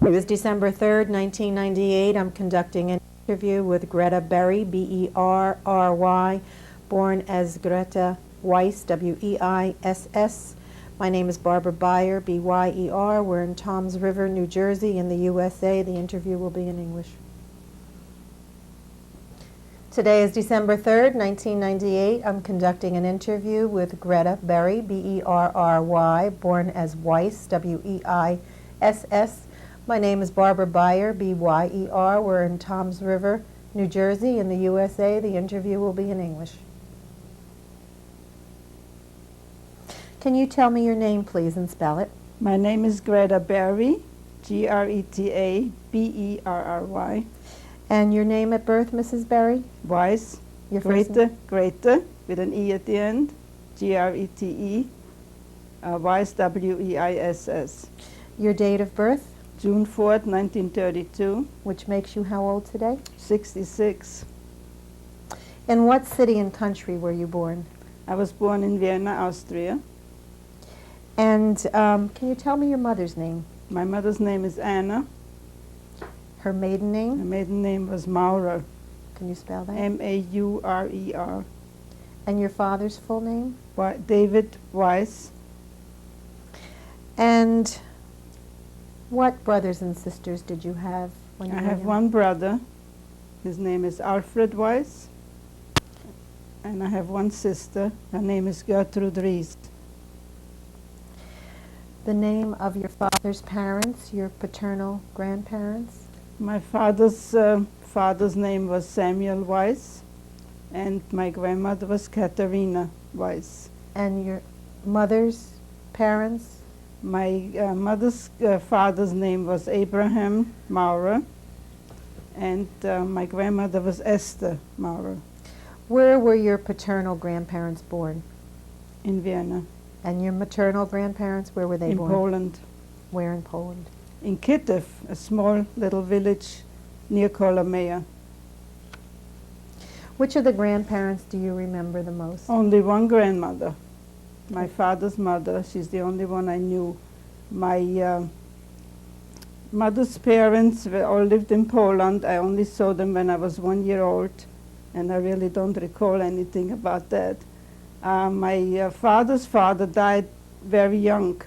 It was December 3rd, 1998. I'm conducting an interview with Greta Berry, B-E-R-R-Y, born as Greta Weiss, W-E-I-S-S. My name is Barbara Byer, B-Y-E-R. We're in Toms River, New Jersey, in the USA. The interview will be in English. Today is December 3rd, 1998. I'm conducting an interview with Greta Berry, B-E-R-R-Y, born as Weiss, W-E-I-S-S. My name is Barbara Byer, B-Y-E-R. We're in Toms River, New Jersey, in the USA. The interview will be in English. Can you tell me your name, please, and spell it? My name is Greta Berry, G-R-E-T-A-B-E-R-R-Y. And your name at birth, Mrs. Berry? Weiss, Your first name? Greta, with an E at the end, G-R-E-T-E, Weiss, W-E-I-S-S. Your date of birth? June 4th, 1932, Which makes you how old today? 66. In what city and country were you born? I was born in Vienna, Austria. And can you tell me your mother's name? My mother's name is Anna. Her maiden My name? maiden name was Maurer, Can you spell that? M-A-U-R-E-R. And your father's full name? David Weiss. And what brothers and sisters did you have when you I were have young? one brother. His name is Alfred Weiss. And I have one sister. Her name is Gertrude Ries. The name of your father's parents, your paternal grandparents? My father's name was Samuel Weiss, and my grandmother was Katharina Weiss. And your mother's parents? My mother's father's name was Abraham Maurer, and my grandmother was Esther Maurer. Where were your paternal grandparents born? In Vienna. And your maternal grandparents, where were they born? In Poland. Where in Poland? In Kitev, a small little village near Kolomea. Which of the grandparents do you remember the most? Only one grandmother, my father's mother. She's the only one I knew. My mother's parents all lived in Poland. I only saw them when I was 1 year old, and I really don't recall anything about that. My father's father died very young,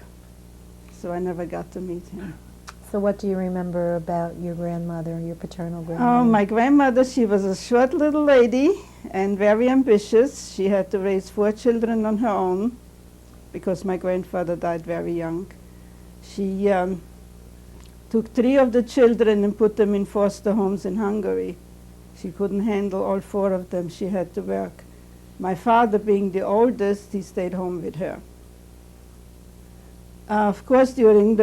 so I never got to meet him. So what do you remember about your grandmother, your paternal grandmother? Oh, my grandmother, she was a short little lady and very ambitious. She had to raise 4 children on her own because my grandfather died very young. She took 3 of the children and put them in foster homes in Hungary. She couldn't handle all 4 of them. She had to work. My father, being the oldest, he stayed home with her. Of course, during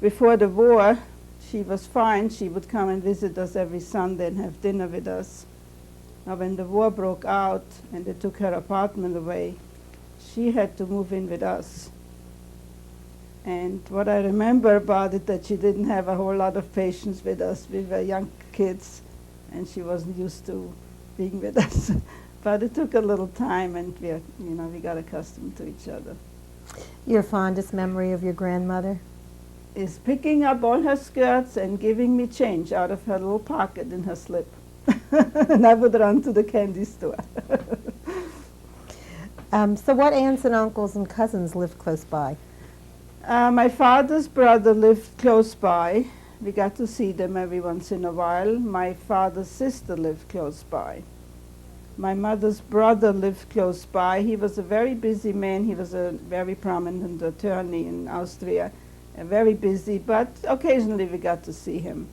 before the war, she was fine. She would come and visit us every Sunday and have dinner with us. Now, when the war broke out and they took her apartment away, she had to move in with us. And what I remember about it, that she didn't have a whole lot of patience with us. We were young kids, and she wasn't used to being with us. But it took a little time, and we got accustomed to each other. Your fondest memory of your grandmother? Is picking up all her skirts and giving me change out of her little pocket in her slip. And I would run to the candy store. So what aunts and uncles and cousins lived close by? My father's brother lived close by. We got to see them every once in a while. My father's sister lived close by. My mother's brother lived close by. He was a very busy man. He was a very prominent attorney in Austria. Very busy, but occasionally we got to see him.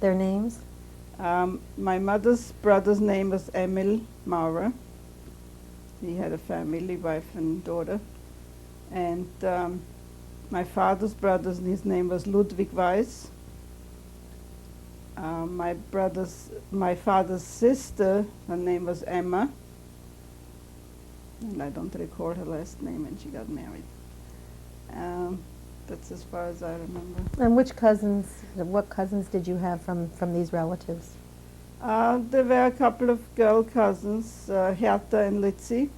Their names? My mother's brother's name was Emil Maurer. He had a family, wife and daughter. And my father's brother's, his name was Ludwig Weiss. My father's sister, her name was Emma. And I don't recall her last name, and she got married. That's as far as I remember. And what cousins did you have from these relatives? There were a couple of girl cousins, Hertha and Litzi.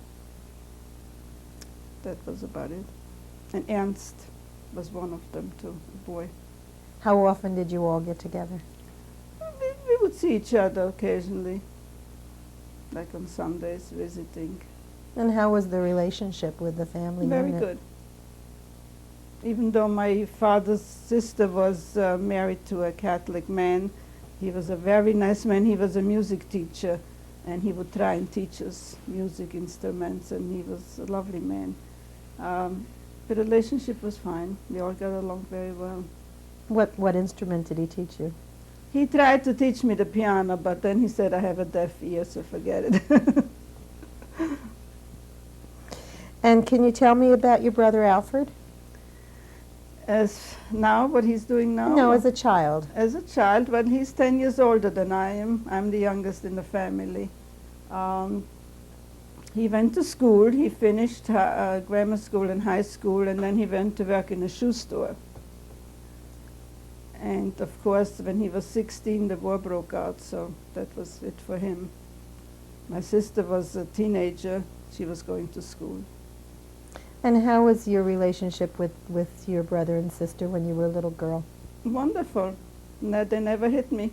That was about it. And Ernst was one of them too, a boy. How often did you all get together? We would see each other occasionally, like on Sundays, visiting. And how was the relationship with the family Very unit? good. Even though my father's sister was married to a Catholic man, he was a very nice man. He was a music teacher, and he would try and teach us music instruments, and he was a lovely man. The relationship was fine. We all got along very well. What instrument did he teach you? He tried to teach me the piano, but then he said I have a deaf ear, so forget it. And can you tell me about your brother Alfred? As now, what he's doing now? No, as a child. As a child, well, he's 10 years older than I am. I'm the youngest in the family. He went to school. He finished grammar school and high school, and then he went to work in a shoe store. And of course, when he was 16, the war broke out, so that was it for him. My sister was a teenager. She was going to school. And how was your relationship with your brother and sister when you were a little girl? Wonderful. No, they never hit me.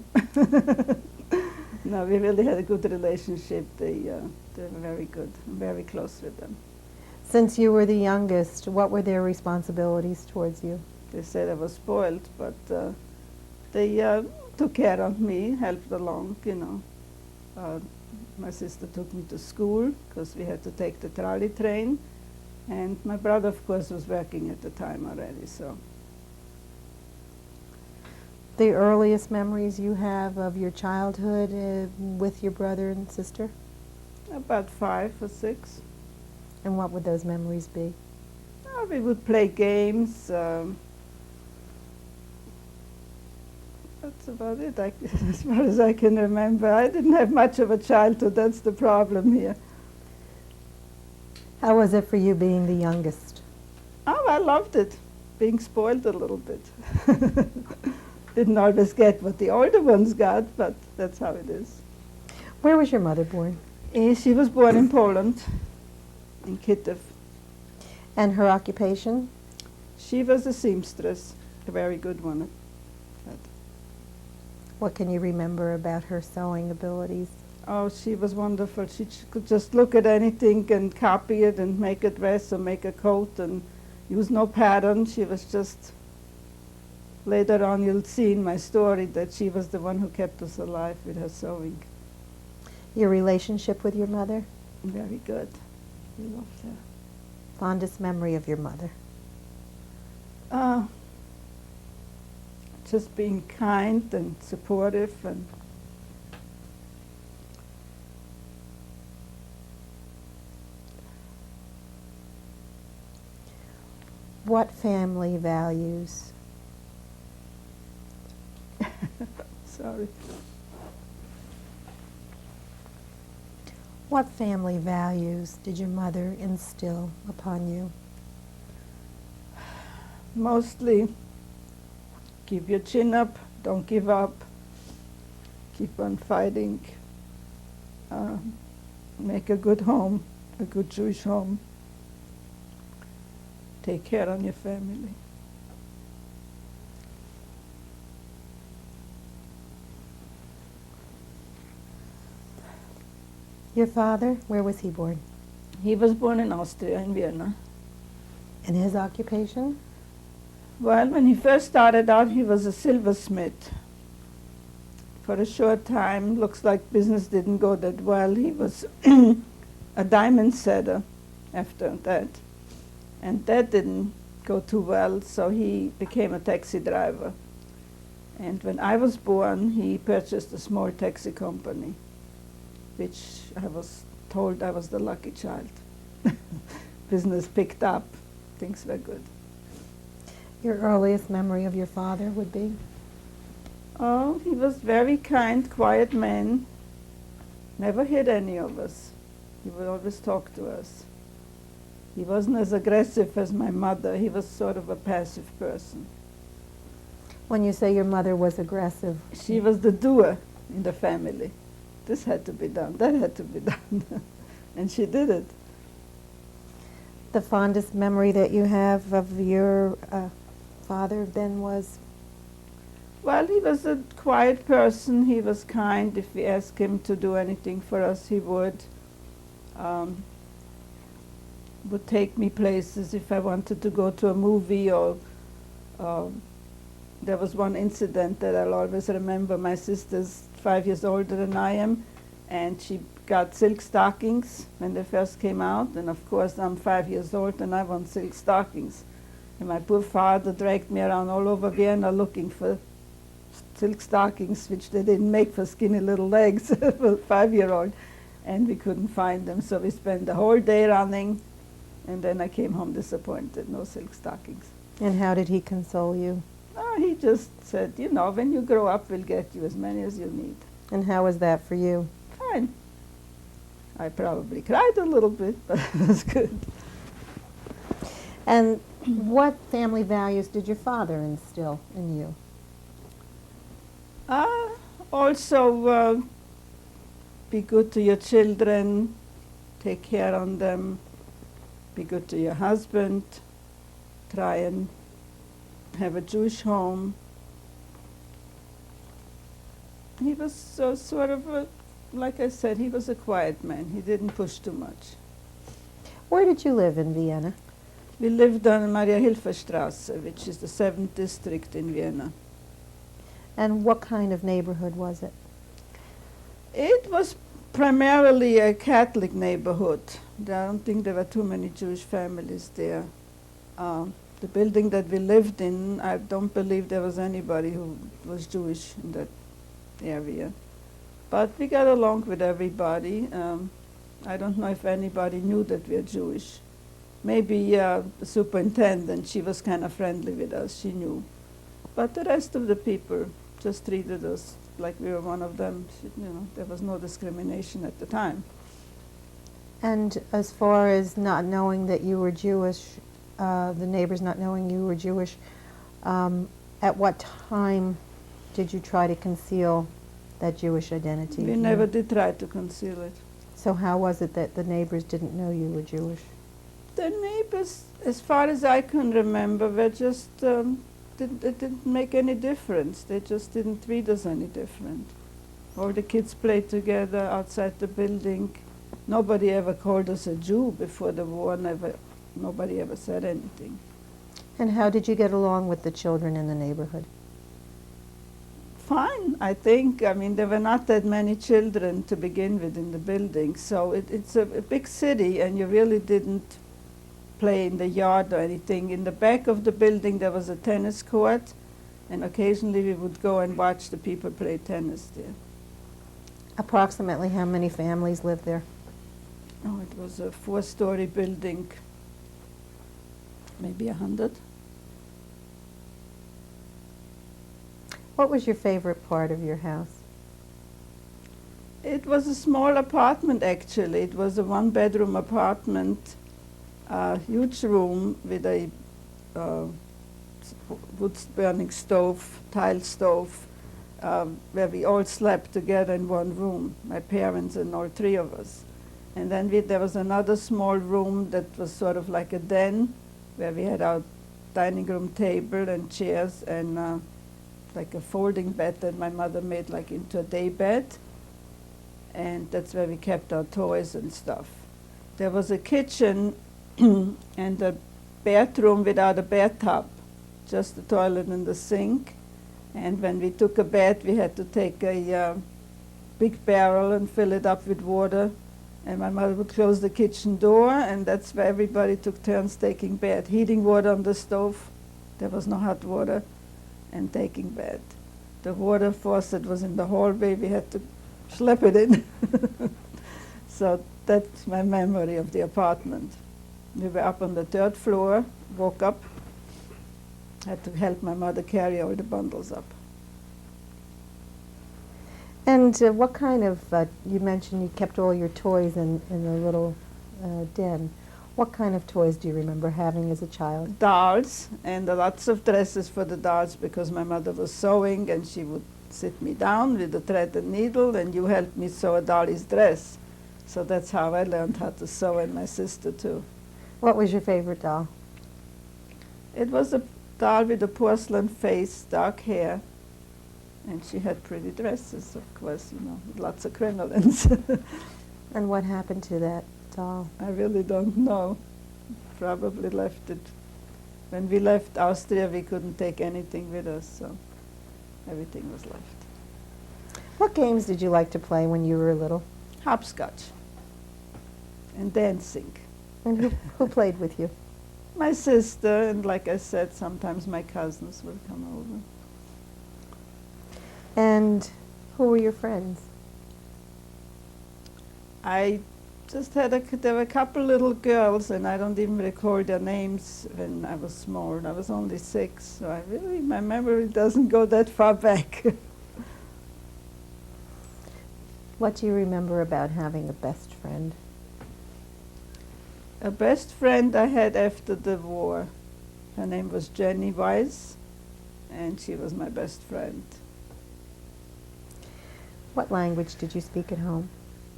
No, we really had a good relationship. They were very good. I'm very close with them. Since you were the youngest, what were their responsibilities towards you? They said I was spoiled, but they took care of me, helped along, you know. My sister took me to school because we had to take the trolley train. And my brother, of course, was working at the time already, so. The earliest memories you have of your childhood with your brother and sister? About 5 or 6. And what would those memories be? We would play games. That's about it, as far as I can remember. I didn't have much of a childhood, that's the problem here. How was it for you being the youngest? Oh, I loved it, being spoiled a little bit. Didn't always get what the older ones got, but that's how it is. Where was your mother born? She was born in Poland, in Kiev. And her occupation? She was a seamstress, a very good one. What can you remember about her sewing abilities? Oh, she was wonderful. She could just look at anything and copy it and make a dress or make a coat and use no pattern. She was just, later on you'll see in my story that she was the one who kept us alive with her sewing. Your relationship with your mother? Very good. We loved her. Fondest memory of your mother? Just being kind and supportive and What family values? sorry. What family values did your mother instill upon you? Mostly keep your chin up, don't give up, keep on fighting, make a good home, a good Jewish home, take care of your family. Your father, where was he born? He was born in Austria, in Vienna. And his occupation? Well, when he first started out, he was a silversmith. For a short time, looks like business didn't go that well. He was a diamond setter after that. And that didn't go too well, so he became a taxi driver. And when I was born, he purchased a small taxi company, which I was told I was the lucky child. Business picked up, things were good. Your earliest memory of your father would be? Oh, he was very kind, quiet man. Never hit any of us. He would always talk to us. He wasn't as aggressive as my mother. He was sort of a passive person. When you say your mother was aggressive? She was the doer in the family. This had to be done, that had to be done. And she did it. The fondest memory that you have of your father then was? Well, he was a quiet person. He was kind. If we asked him to do anything for us, he would. Um, would take me places if I wanted to go to a movie, or there was one incident that I'll always remember. My sister's 5 years older than I am, and she got silk stockings when they first came out, and of course I'm 5 years old and I want silk stockings. And my poor father dragged me around all over Vienna looking for silk stockings, which they didn't make for skinny little legs for a 5-year-old, and we couldn't find them, so we spent the whole day running. And then I came home disappointed, no silk stockings. And how did he console you? Oh, he just said, you know, when you grow up, we'll get you as many as you need. And how was that for you? Fine. I probably cried a little bit, but it was good. And what family values did your father instill in you? Also, be good to your children, take care on them, be good to your husband, try and have a Jewish home. He was sort of, like I said, he was a quiet man. He didn't push too much. Where did you live in Vienna? We lived on Maria Hilferstrasse, which is the 7th district in Vienna. And what kind of neighborhood was it? It was primarily a Catholic neighborhood. I don't think there were too many Jewish families there. The building that we lived in, I don't believe there was anybody who was Jewish in that area. But we got along with everybody. I don't know if anybody knew that we are Jewish. Maybe the superintendent, she was kind of friendly with us, she knew. But the rest of the people just treated us like we were one of them. You know, there was no discrimination at the time. And as far as not knowing that you were Jewish, the neighbors not knowing you were Jewish, at what time did you try to conceal that Jewish identity? We never did try to conceal it. So how was it that the neighbors didn't know you were Jewish? The neighbors, as far as I can remember, were just, it didn't make any difference. They just didn't treat us any different. All the kids played together outside the building. Nobody ever called us a Jew before the war. Nobody ever said anything. And how did you get along with the children in the neighborhood? Fine, I think. I mean, there were not that many children to begin with in the building, so it's a big city, and you really didn't play in the yard or anything. In the back of the building there was a tennis court, and occasionally we would go and watch the people play tennis there. Approximately how many families lived there? Oh, it was a 4-story building, maybe 100. What was your favorite part of your house? It was a small apartment, actually. It was a 1-bedroom apartment, a huge room with a wood-burning stove, tile stove, where we all slept together in one room, my parents and all 3 of us. And then there was another small room that was sort of like a den, where we had our dining room table and chairs and like a folding bed that my mother made like into a day bed. And that's where we kept our toys and stuff. There was a kitchen and a bathroom without a bathtub, just the toilet and the sink. And when we took a bath, we had to take a big barrel and fill it up with water. And my mother would close the kitchen door, and that's where everybody took turns taking bath, heating water on the stove. There was no hot water, and taking bath. The water faucet was in the hallway. We had to schlep it in. So that's my memory of the apartment. We were up on the 3rd floor, woke up, had to help my mother carry all the bundles up. And what kind of, you mentioned you kept all your toys in the little den. What kind of toys do you remember having as a child? Dolls, and lots of dresses for the dolls, because my mother was sewing, and she would sit me down with a thread and needle, and you helped me sew a dolly's dress. So that's how I learned how to sew, and my sister too. What was your favorite doll? It was a doll with a porcelain face, dark hair, And she had pretty dresses, of course, you know, with lots of crinolines. And what happened to that doll? I really don't know. Probably left it. When we left Austria, we couldn't take anything with us, so everything was left. What games did you like to play when you were little? Hopscotch and dancing. And who played with you? My sister, and like I said, sometimes my cousins would come over. And who were your friends? I just had there were a couple little girls, and I don't even recall their names when I was small. I was only 6, so my memory doesn't go that far back. What do you remember about having a best friend? A best friend I had after the war. Her name was Jenny Weiss, and she was my best friend. What language did you speak at home?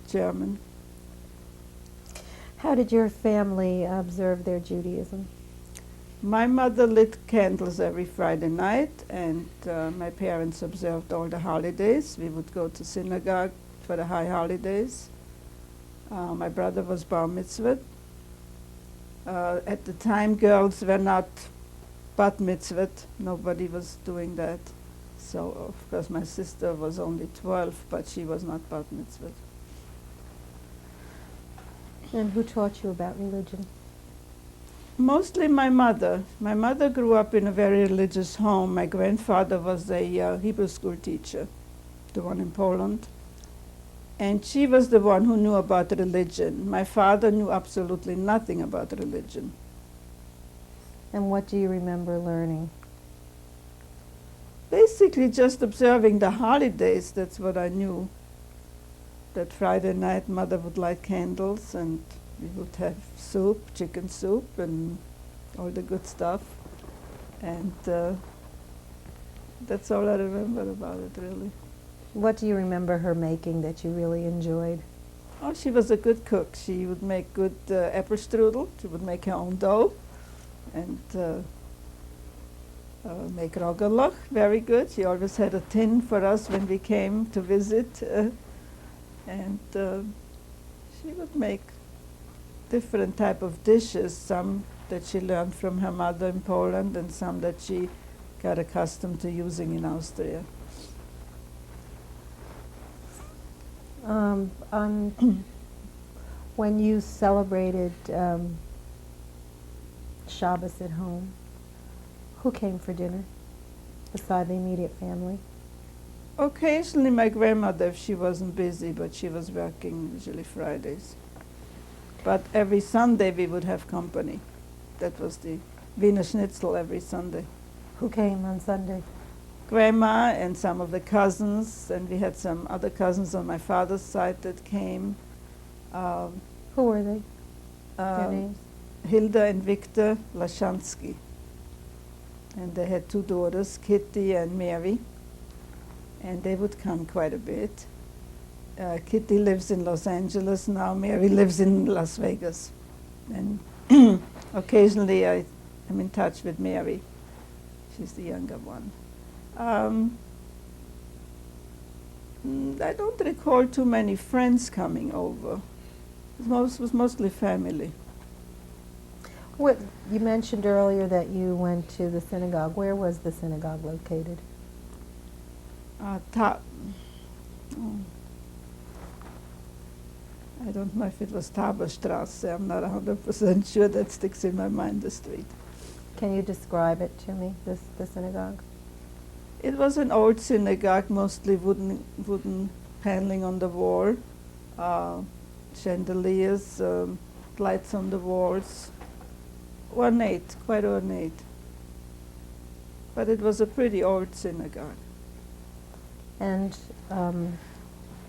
German. How did your family observe their Judaism? My mother lit candles every Friday night, and my parents observed all the holidays. We would go to synagogue for the high holidays. My brother was bar mitzvahed. At the time, girls were not bat mitzvahed. Nobody was doing that. So, of course, my sister was only 12, but she was not bat mitzvahed. And who taught you about religion? Mostly my mother. My mother grew up in a very religious home. My grandfather was a Hebrew school teacher, the one in Poland. And she was the one who knew about religion. My father knew absolutely nothing about religion. And what do you remember learning? Basically just observing the holidays, that's what I knew. That Friday night mother would light candles and we would have soup, chicken soup and all the good stuff. And that's all I remember about it, really. What do you remember her making that you really enjoyed? Oh, she was a good cook. She would make good apple strudel. She would make her own dough and make rogalach, very good. She always had a tin for us when we came to visit. And she would make different type of dishes, some that she learned from her mother in Poland and some that she got accustomed to using in Austria. When you celebrated Shabbos at home, who came for dinner beside the immediate family? Occasionally my grandmother, if she wasn't busy, but she was working usually Fridays. But every Sunday we would have company. That was the Wiener Schnitzel every Sunday. Who came on Sunday? Grandma and some of the cousins, and we had some other cousins on my father's side that came. Who were they? Their names? Hilda and Victor Lashansky. And they had 2 daughters, Kitty and Mary. And they would come quite a bit. Kitty lives in Los Angeles now. Mary lives in Las Vegas. And occasionally I am in touch with Mary. She's the younger one. I don't recall too many friends coming over. It was mostly family. You mentioned earlier that you went to the synagogue. Where was the synagogue located? I don't know if it was Taberstrasse. I'm not 100% sure. That sticks in my mind, the street. Can you describe it to me, the synagogue? It was an old synagogue, mostly wooden paneling on the wall, chandeliers, lights on the walls. Ornate, quite ornate. But it was a pretty old synagogue. And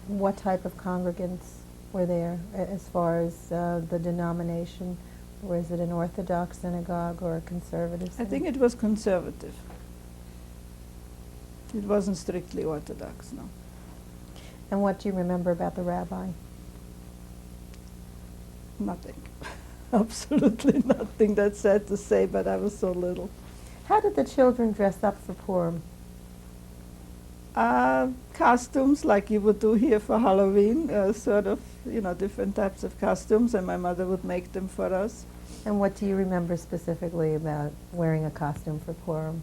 what type of congregants were there as far as the denomination? Was it an Orthodox synagogue or a conservative synagogue? I think it was conservative. It wasn't strictly Orthodox, no. And what do you remember about the rabbi? Nothing. Absolutely nothing. That's sad to say, but I was so little. How did the children dress up for Purim? Costumes like you would do here for Halloween, sort of, different types of costumes, and my mother would make them for us. And what do you remember specifically about wearing a costume for Purim?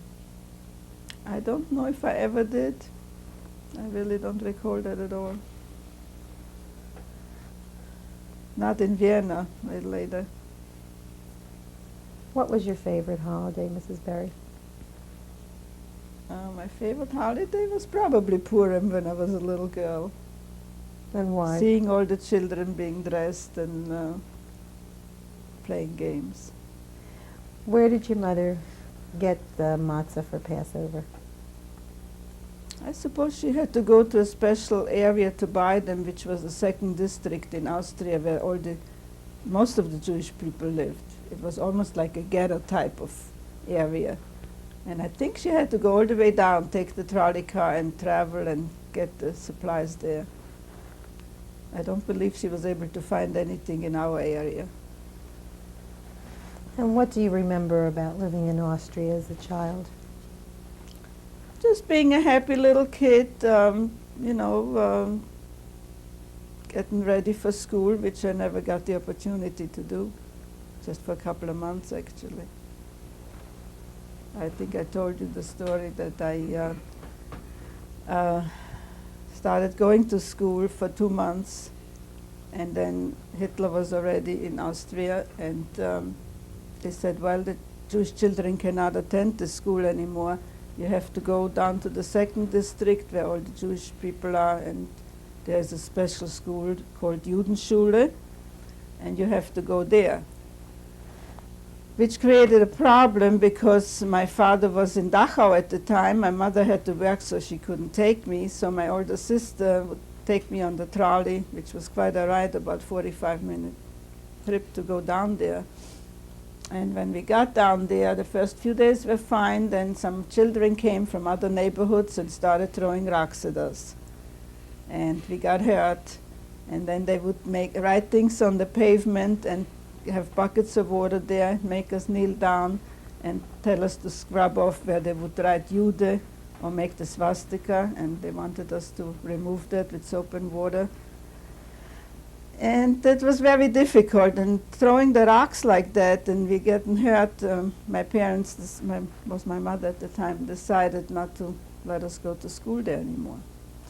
I don't know if I ever did. I really don't recall that at all. Not in Vienna, a little later. What was your favorite holiday, Mrs. Berry? My favorite holiday was probably Purim when I was a little girl. And why? Seeing all the children being dressed and playing games. Where did your mother get the matzah for Passover? I suppose she had to go to a special area to buy them, which was the second district in Austria where most of the Jewish people lived. It was almost like a ghetto type of area. And I think she had to go all the way down, take the trolley car and travel and get the supplies there. I don't believe she was able to find anything in our area. And what do you remember about living in Austria as a child? Just being a happy little kid, getting ready for school, which I never got the opportunity to do, just for a couple of months actually. I think I told you the story that I started going to school for 2 months, and then Hitler was already in Austria, and they said, well, the Jewish children cannot attend the school anymore. You have to go down to the second district where all the Jewish people are, and there's a special school called Judenschule, and you have to go there. Which created a problem because my father was in Dachau at the time. My mother had to work, so she couldn't take me. So my older sister would take me on the trolley, which was quite a ride, about 45-minute trip to go down there. And when we got down there, the first few days were fine. Then some children came from other neighborhoods and started throwing rocks at us. And we got hurt. And then they would write things on the pavement and have buckets of water there, make us kneel down and tell us to scrub off where they would write Jude or make the swastika, and they wanted us to remove that with soap and water. And that was very difficult, and throwing the rocks like that and we getting hurt, my parents, was my mother at the time, decided not to let us go to school there anymore.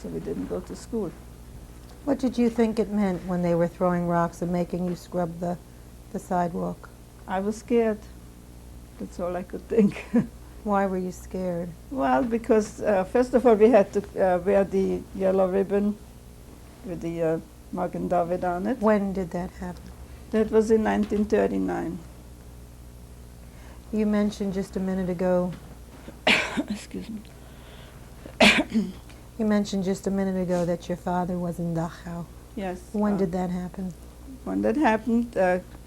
So we didn't go to school. What did you think it meant when they were throwing rocks and making you scrub the sidewalk? I was scared. That's all I could think. Why were you scared? Well, because first of all we had to wear the yellow ribbon with the Magen David on it. When did that happen? That was in 1939. You mentioned just a minute ago. Excuse me. You mentioned just a minute ago that your father was in Dachau. Yes. When did that happen? When that happened,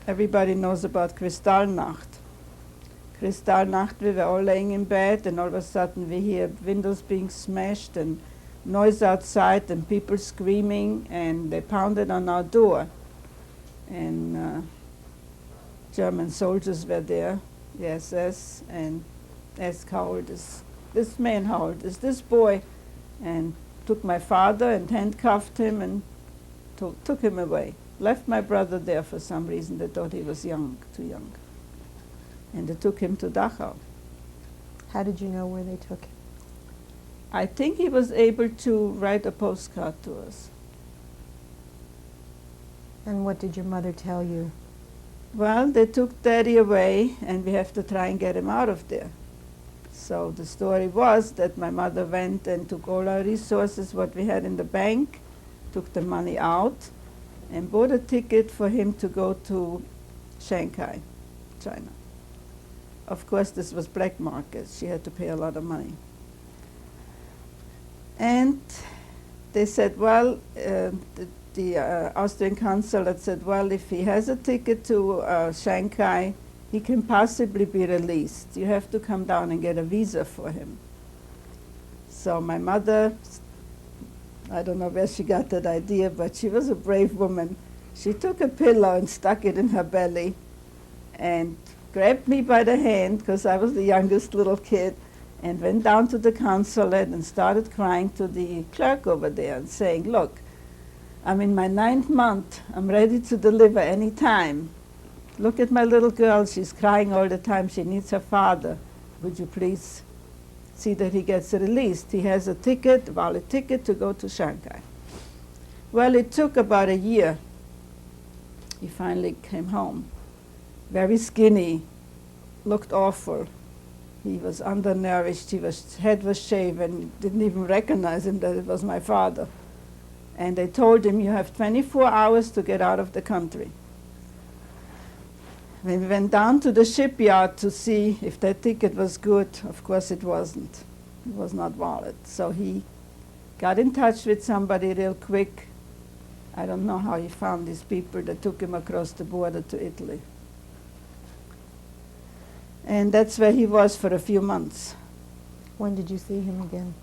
everybody knows about Kristallnacht. Kristallnacht, we were all laying in bed, and all of a sudden we hear windows being smashed and noise outside and people screaming, and they pounded on our door. And German soldiers were there, the SS, and asked how old is this man, how old is this boy, and took my father and handcuffed him and took him away. Left my brother there for some reason. They thought he was young, too young. And they took him to Dachau. How did you know where they took him? I think he was able to write a postcard to us. And what did your mother tell you? Well, they took Daddy away, and we have to try and get him out of there. So the story was that my mother went and took all our resources, what we had in the bank, took the money out, and bought a ticket for him to go to Shanghai, China. Of course, this was black market. She had to pay a lot of money. And they said, well, the Austrian consulate said, well, if he has a ticket to Shanghai, he can possibly be released. You have to come down and get a visa for him. So my mother, I don't know where she got that idea, but she was a brave woman. She took a pillow and stuck it in her belly and grabbed me by the hand, because I was the youngest little kid, and went down to the consulate and started crying to the clerk over there and saying, look, I'm in my 9th month. I'm ready to deliver any time. Look at my little girl. She's crying all the time. She needs her father. Would you please see that he gets released? He has a ticket, a valid ticket to go to Shanghai. Well, it took about a year. He finally came home. Very skinny, looked awful. He was undernourished, his head was shaven, didn't even recognize him that it was my father. And they told him, you have 24 hours to get out of the country. When we went down to the shipyard to see if that ticket was good, of course it wasn't. It was not valid. So he got in touch with somebody real quick. I don't know how he found these people that took him across the border to Italy. And that's where he was for a few months. When did you see him again?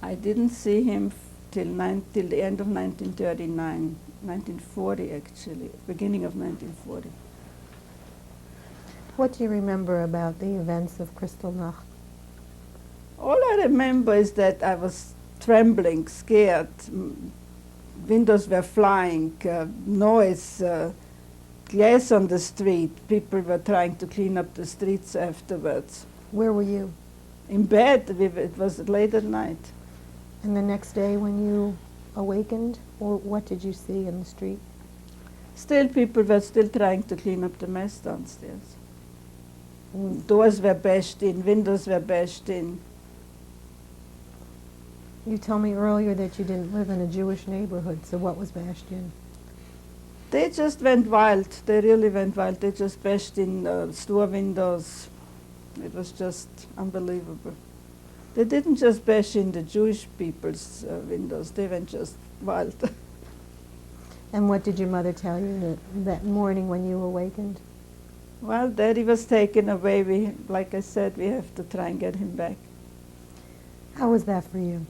I didn't see him till the end of 1939, 1940 actually, beginning of 1940. What do you remember about the events of Kristallnacht? All I remember is that I was trembling, scared. Windows were flying, noise, glass on the street. People were trying to clean up the streets afterwards. Where were you? In bed. It was late at night. And the next day when you awakened, or what did you see in the street? Still, people were still trying to clean up the mess downstairs. Doors were bashed in, windows were bashed in. You told me earlier that you didn't live in a Jewish neighborhood, so what was bashed in? They just went wild. They really went wild. They just bashed in store windows. It was just unbelievable. They didn't just bash in the Jewish people's windows. They went just wild. And what did your mother tell you that morning when you awakened? Well, Daddy was taken away. Like I said, we have to try and get him back. How was that for you?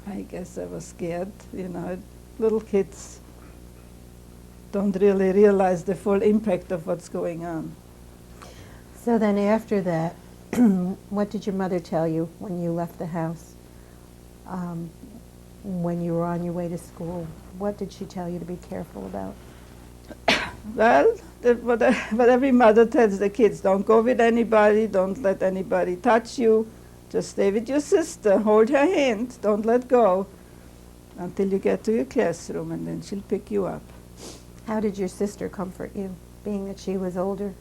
I guess I was scared. You know, little kids don't really realize the full impact of what's going on. So then after that, what did your mother tell you when you left the house? When you were on your way to school, what did she tell you to be careful about? Well, what every mother tells the kids, don't go with anybody, don't let anybody touch you, just stay with your sister, hold her hand, don't let go until you get to your classroom, and then she'll pick you up. How did your sister comfort you, being that she was older?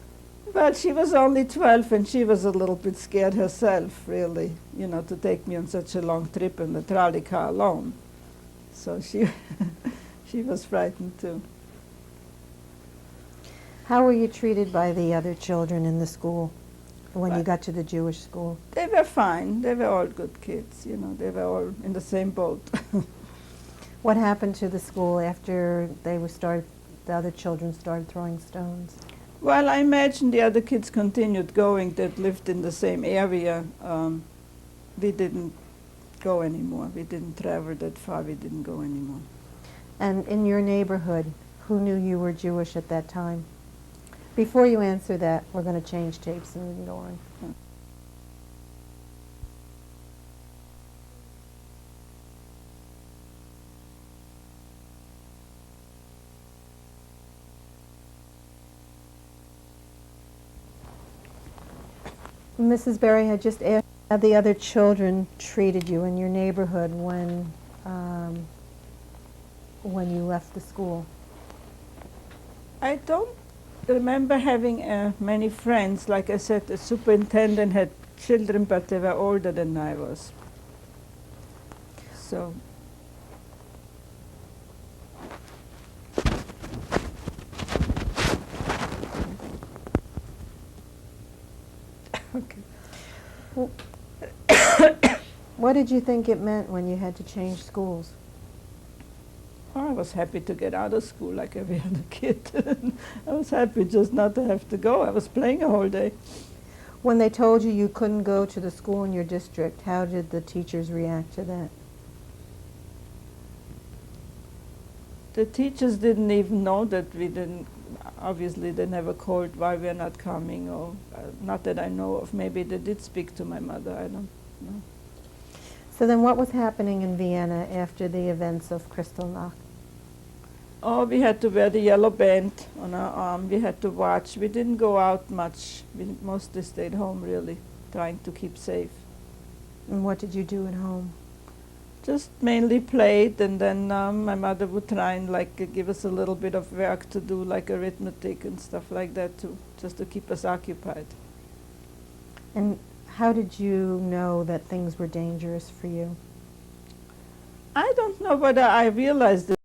Well, she was only 12, and she was a little bit scared herself, really, you know, to take me on such a long trip in the trolley car alone. So she, she was frightened too. How were you treated by the other children in the school when you Well, got to the Jewish school? They were fine. They were all good kids, you know. They were all in the same boat. What happened to the school after the other children started throwing stones? Well, I imagine the other kids continued going that lived in the same area. We didn't go anymore. We didn't travel that far. We didn't go anymore. And in your neighborhood, who knew you were Jewish at that time? Before you answer that, we're going to change tapes and we can go on. Mrs. Berry had just asked how the other children treated you in your neighborhood when you left the school. I don't remember having many friends. Like I said, the superintendent had children, but they were older than I was. So okay. What did you think it meant when you had to change schools? Oh, I was happy to get out of school like every other kid. I was happy just not to have to go. I was playing a whole day. When they told you you couldn't go to the school in your district, how did the teachers react to that? The teachers didn't even know that we didn't. obviously they never called why we're not coming, or not that I know of. Maybe they did speak to my mother, I don't know. So then what was happening in Vienna after the events of Kristallnacht? Oh, we had to wear the yellow band on our arm. We had to watch. We didn't go out much. We mostly stayed home, really, trying to keep safe. And what did you do at home? Just mainly played, and then my mother would try and give us a little bit of work to do, like arithmetic and stuff like that, too, just to keep us occupied. And how did you know that things were dangerous for you? I don't know whether I realized it